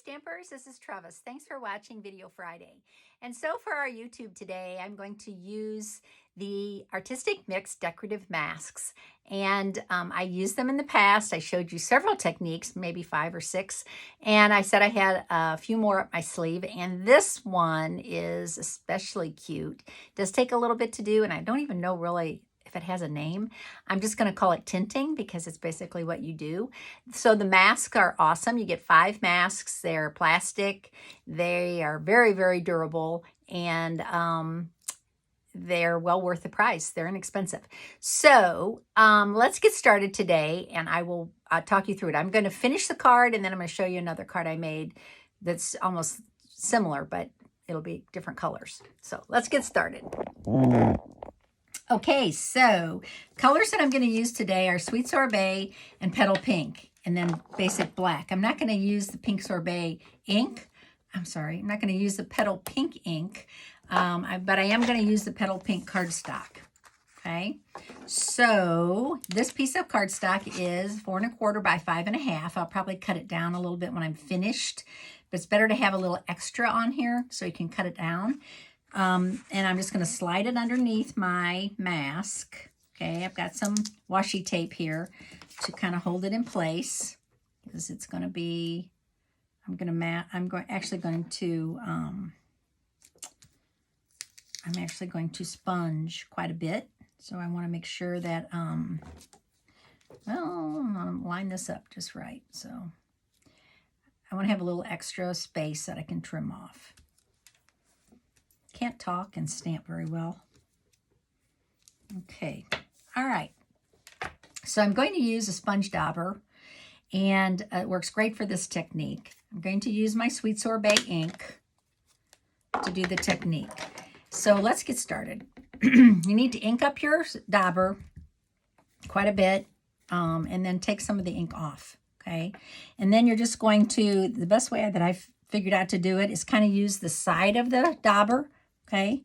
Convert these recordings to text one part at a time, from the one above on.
Stampers, this is Trevis. Thanks for watching Video Friday. And so for our YouTube today, I'm going to use the Artistic Mix decorative masks. And I used them in the past. I showed you several techniques, maybe 5 or 6. And I said I had a few more up my sleeve. And this one is especially cute. It does take a little bit to do, and I don't even know really if it has a name. I'm just going to call it tinting because it's basically what you do. So the masks are awesome. You get 5 masks. They're plastic. They are very, very durable, and they're well worth the price. They're inexpensive. So let's get started today, and I will talk you through it. I'm going to finish the card, and then I'm going to show you another card I made that's almost similar, but it'll be different colors. So let's get started. Okay, so colors that I'm going to use today are Sweet Sorbet and Petal Pink, and then Basic Black. I'm not going to use the Pink Sorbet ink. I'm sorry, I'm not going to use the Petal Pink ink, but I am going to use the Petal Pink cardstock. Okay, so this piece of cardstock is 4 1/4 by 5 1/2. I'll probably cut it down a little bit when I'm finished, but it's better to have a little extra on here so you can cut it down. And I'm just going to slide it underneath my mask. Okay, I've got some washi tape here to kind of hold it in place because it's going to be, I'm actually going to sponge quite a bit. So I want to make sure that, well, I'm going to line this up just right. So I want to have a little extra space that I can trim off. Can't talk and stamp very well. Okay, all right. So I'm going to use a sponge dauber, and it works great for this technique. I'm going to use my Sweet Sorbet ink to do the technique. So let's get started. You need to ink up your dauber quite a bit, and then take some of the ink off, okay? And then you're just going to, the best way that I've figured out to do it is kind of use the side of the dauber. Okay,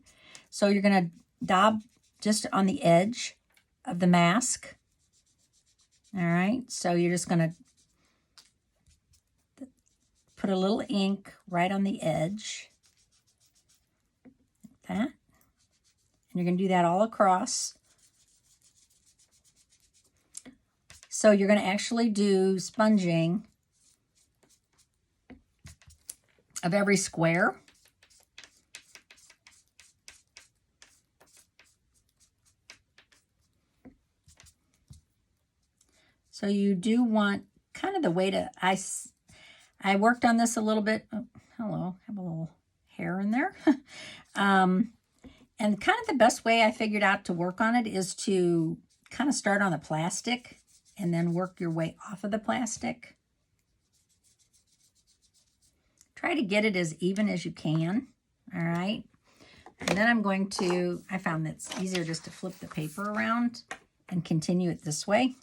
so you're going to daub just on the edge of the mask. All right, so you're just going to put a little ink right on the edge, like that. And you're going to do that all across. So you're going to actually do sponging of every square. So you do want kind of the way to, I worked on this a little bit. Oh, hello, have a little hair in there. And kind of the best way I figured out to work on it is to kind of start on the plastic and then work your way off of the plastic. Try to get it as even as you can, all right? And then I'm going to, I found that it's easier just to flip the paper around and continue it this way.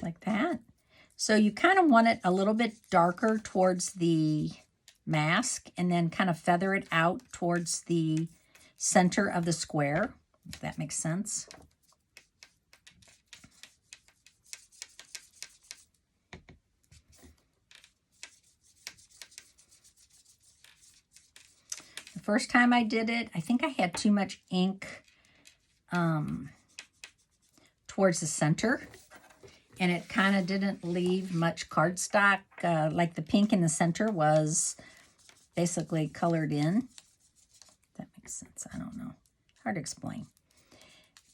Like that. So you kind of want it a little bit darker towards the mask and then kind of feather it out towards the center of the square, if that makes sense. The first time I did it, I think I had too much ink towards the center. And it kind of didn't leave much cardstock, like the pink in the center was basically colored in. If that makes sense, I don't know. Hard to explain.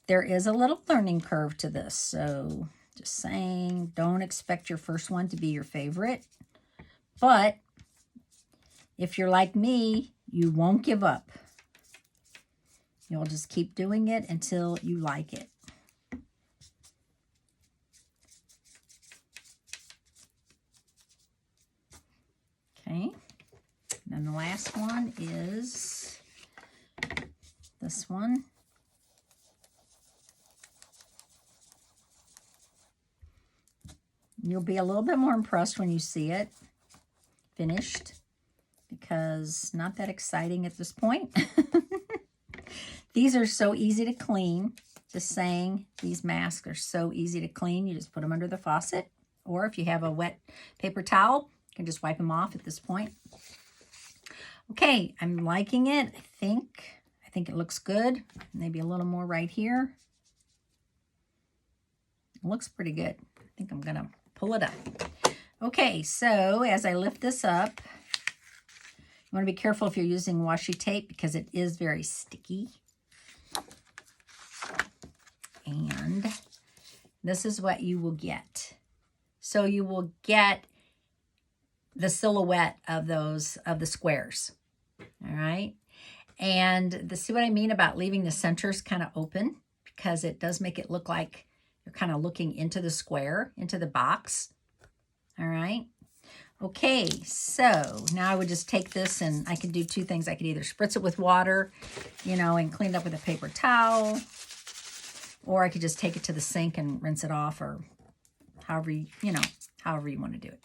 There is a little learning curve to this, so just saying, don't expect your first one to be your favorite. But if you're like me, you won't give up. You'll just keep doing it until you like it. Okay, then the last one is this one. You'll be a little bit more impressed when you see it finished because not that exciting at this point. These are so easy to clean. Just saying, these masks are so easy to clean. You just put them under the faucet. Or if you have a wet paper towel, you can just wipe them off at this point. Okay, I'm liking it. I think it looks good. Maybe a little more right here. It looks pretty good. I think I'm gonna pull it up. Okay, so as I lift this up, you want to be careful if you're using washi tape because it is very sticky. And this is what you will get. So you will get the silhouette of the squares. All right. And see what I mean about leaving the centers kind of open, because it does make it look like you're kind of looking into the square, into the box. All right. Okay, so now I would just take this and I could do two things. I could either spritz it with water, you know, and clean it up with a paper towel, or I could just take it to the sink and rinse it off, or however you want to do it.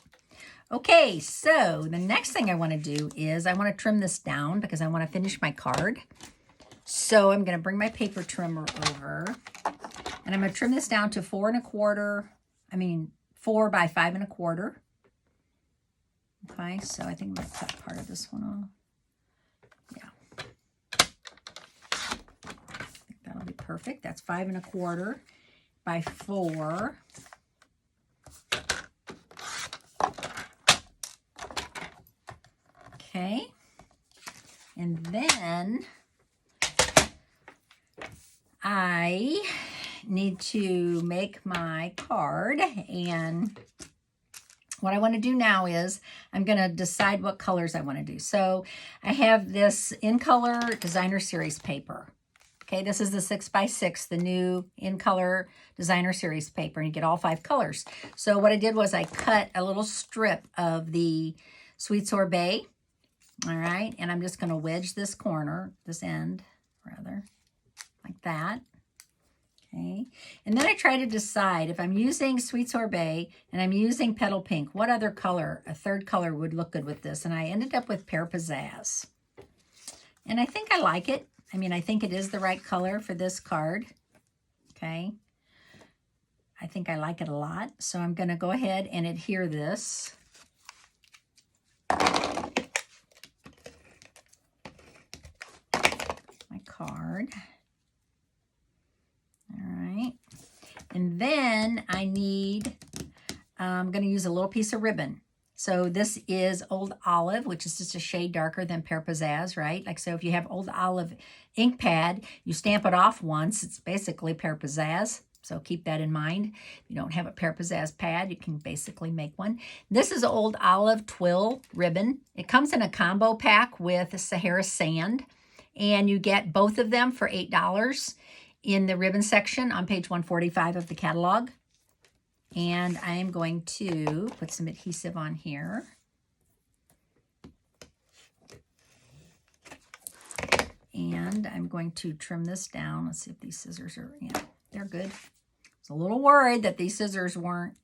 Okay, so the next thing I want to do is I want to trim this down because I want to finish my card. So I'm going to bring my paper trimmer over, and I'm going to trim this down to 4 by 5 1/4. Okay, so I think I'm going to cut part of this one off. Yeah. I think that'll be perfect. That's 5 1/4 by 4. Okay. And then I need to make my card, and what I want to do now is I'm going to decide what colors I want to do. So I have this In Color Designer Series paper. Okay, this is the 6x6, the new In Color Designer Series paper, and you get all 5 colors. So what I did was I cut a little strip of the Sweet Sorbet, all right, and I'm just going to wedge this end, like that. Okay, and then I try to decide if I'm using Sweet Sorbet and I'm using Petal Pink, what other color, a third color, would look good with this. And I ended up with Pear Pizzazz. And I think I like it. I mean, I think it is the right color for this card. Okay. I think I like it a lot. So I'm going to go ahead and adhere this. My card. And then I'm going to use a little piece of ribbon. So this is Old Olive, which is just a shade darker than Pear Pizzazz, right? Like, so if you have Old Olive ink pad, you stamp it off once. It's basically Pear Pizzazz. So keep that in mind. If you don't have a Pear Pizzazz pad, you can basically make one. This is Old Olive Twill ribbon. It comes in a combo pack with Sahara Sand, and you get both of them for $8 in the ribbon section on page 145 of the catalog. And I am going to put some adhesive on here. And I'm going to trim this down. Let's see if these scissors are, yeah, they're good. I was a little worried that these scissors weren't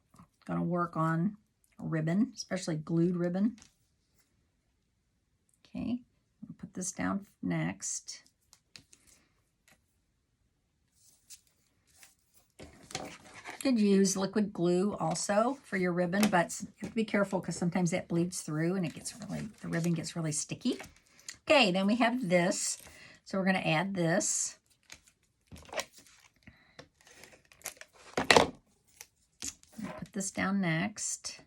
going to work on a ribbon, especially glued ribbon. Okay, I'll put this down next. You could use liquid glue also for your ribbon, but you have to be careful because sometimes that bleeds through and the ribbon gets really sticky. Okay, then we have this. So we're going to add this. Put this down next.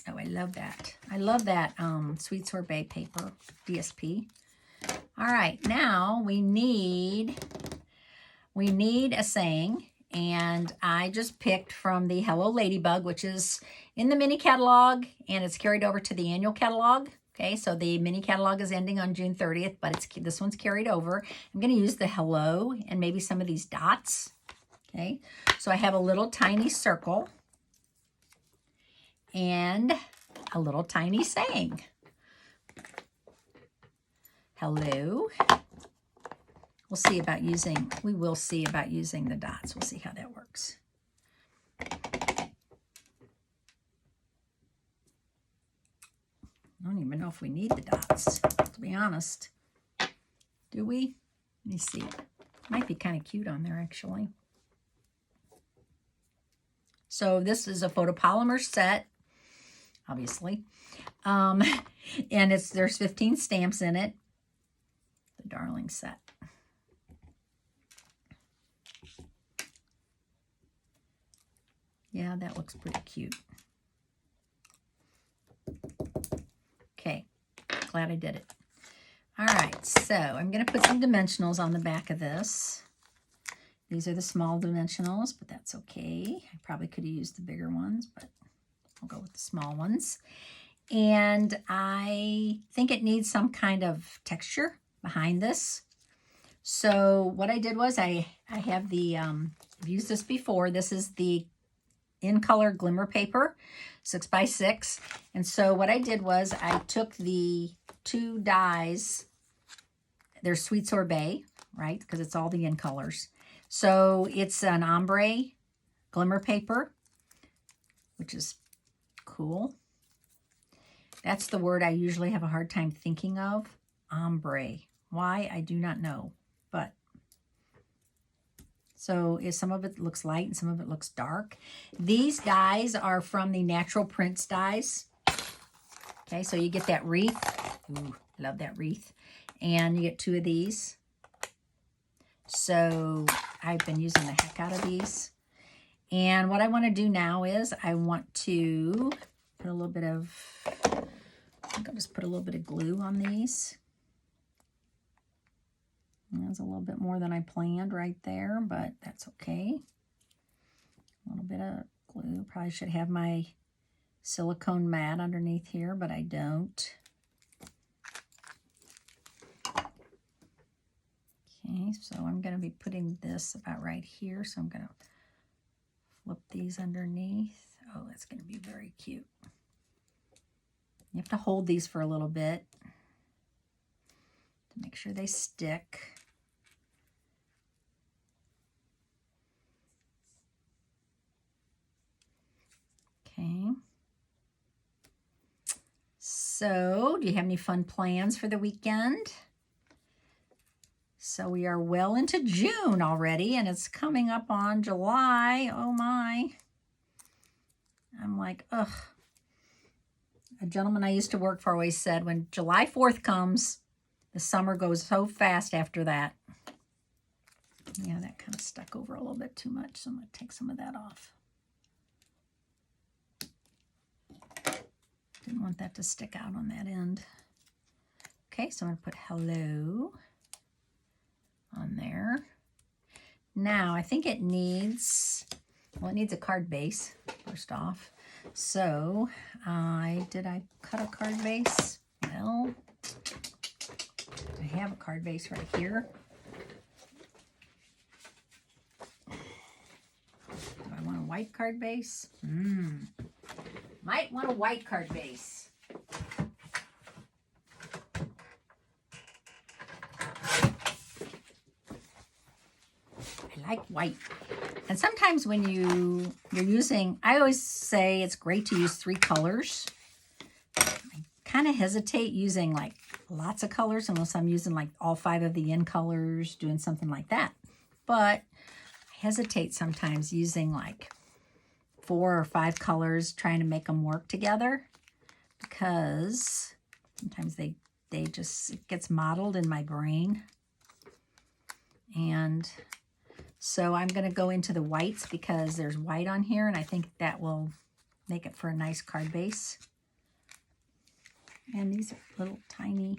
Oh, I love that. I love that Sweet Sorbet paper, DSP. All right, now we need a saying. And I just picked from the Hello Ladybug, which is in the mini catalog, and it's carried over to the annual catalog. Okay, so the mini catalog is ending on June 30th, but this one's carried over. I'm going to use the hello and maybe some of these dots. Okay, so I have a little tiny circle and a little tiny saying. Hello. We will see about using the dots. We'll see how that works. I don't even know if we need the dots, to be honest. Do we? Let me see. Might be kind of cute on there, actually. So this is a photopolymer set, obviously. And there's 15 stamps in it. The Darling set. Yeah, that looks pretty cute. Okay, glad I did it. All right, so I'm going to put some dimensionals on the back of this. These are the small dimensionals, but that's okay. I probably could have used the bigger ones, but I'll go with the small ones. And I think it needs some kind of texture behind this. So what I did was I have the, I've used this before. This is the In Color Glimmer Paper, 6x6. And so what I did was I took the 2 dies. They're Sweet Sorbet, right? Because it's all the In Colors. So it's an ombre glimmer paper, which is cool. That's the word I usually have a hard time thinking of. Ombre. Why? I do not know. But so some of it looks light and some of it looks dark. These dies are from the Natural Prints dies. Okay, so you get that wreath. Ooh, love that wreath. And you get 2 of these. So I've been using the heck out of these. And what I want to do now is I want to put a little bit of, I think I'll just put a little bit of glue on these. That's a little bit more than I planned right there, but that's okay. A little bit of glue. Probably should have my silicone mat underneath here, but I don't. Okay, so I'm going to be putting this about right here. So I'm going to flip these underneath. Oh, that's going to be very cute. You have to hold these for a little bit to make sure they stick. Okay. So, do you have any fun plans for the weekend? So we are well into June already, and it's coming up on July. Oh my. I'm like, ugh. A gentleman I used to work for always said, when July 4th comes, the summer goes so fast after that. Yeah, that kind of stuck over a little bit too much, so I'm going to take some of that off. Didn't want that to stick out on that end. Okay, so I'm going to put hello on there. Now, I think it needs, well, it needs a card base, first off. So, did I cut a card base? Well, I have a card base right here. Do I want a white card base? Might want a white card base. I like white. And sometimes when you're using, I always say it's great to use 3 colors. I kind of hesitate using like lots of colors unless I'm using like all 5 of the In Colors, doing something like that. But I hesitate sometimes using like 4 or 5 colors, trying to make them work together, because sometimes they just, it gets modeled in my brain. And so I'm going to go into the whites because there's white on here, and I think that will make it for a nice card base. And these are little tiny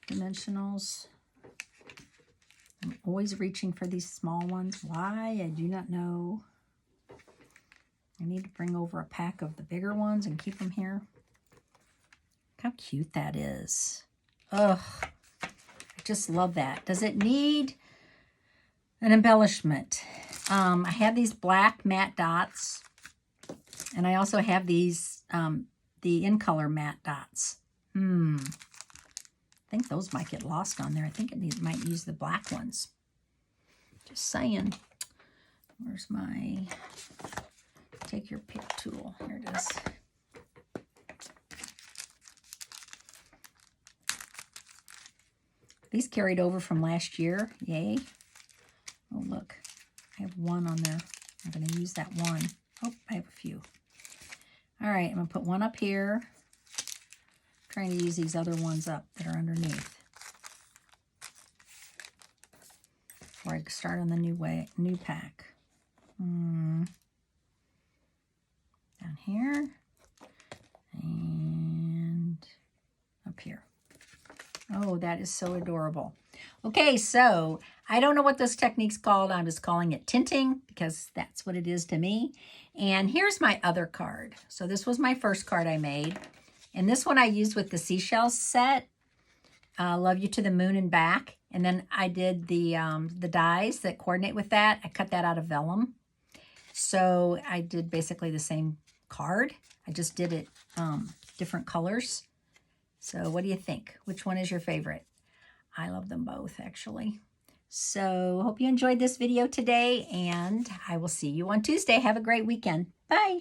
dimensionals. I'm always reaching for these small ones. Why? I do not know. I need to bring over a pack of the bigger ones and keep them here. Look how cute that is. Ugh. I just love that. Does it need an embellishment? I have these black matte dots, and I also have these the In Color matte dots. I think those might get lost on there. I think it might use the black ones. Just saying. Where's my take your pick tool? Here it is. These carried over from last year. Yay. have one on there. I'm going to use that one. Oh, I have a few. All right, I'm going to put one up here. I'm trying to use these other ones up that are underneath. Before I start on the new pack. Down here. And up here. Oh, that is so adorable. Okay, so I don't know what this technique's called. I'm just calling it tinting because that's what it is to me. And here's my other card. So this was my first card I made. And this one I used with the seashells set. Love You to the Moon and Back. And then I did the dies that coordinate with that. I cut that out of vellum. So I did basically the same card. I just did it different colors. So what do you think? Which one is your favorite? I love them both, actually. So hope you enjoyed this video today, and I will see you on Tuesday. Have a great weekend. Bye.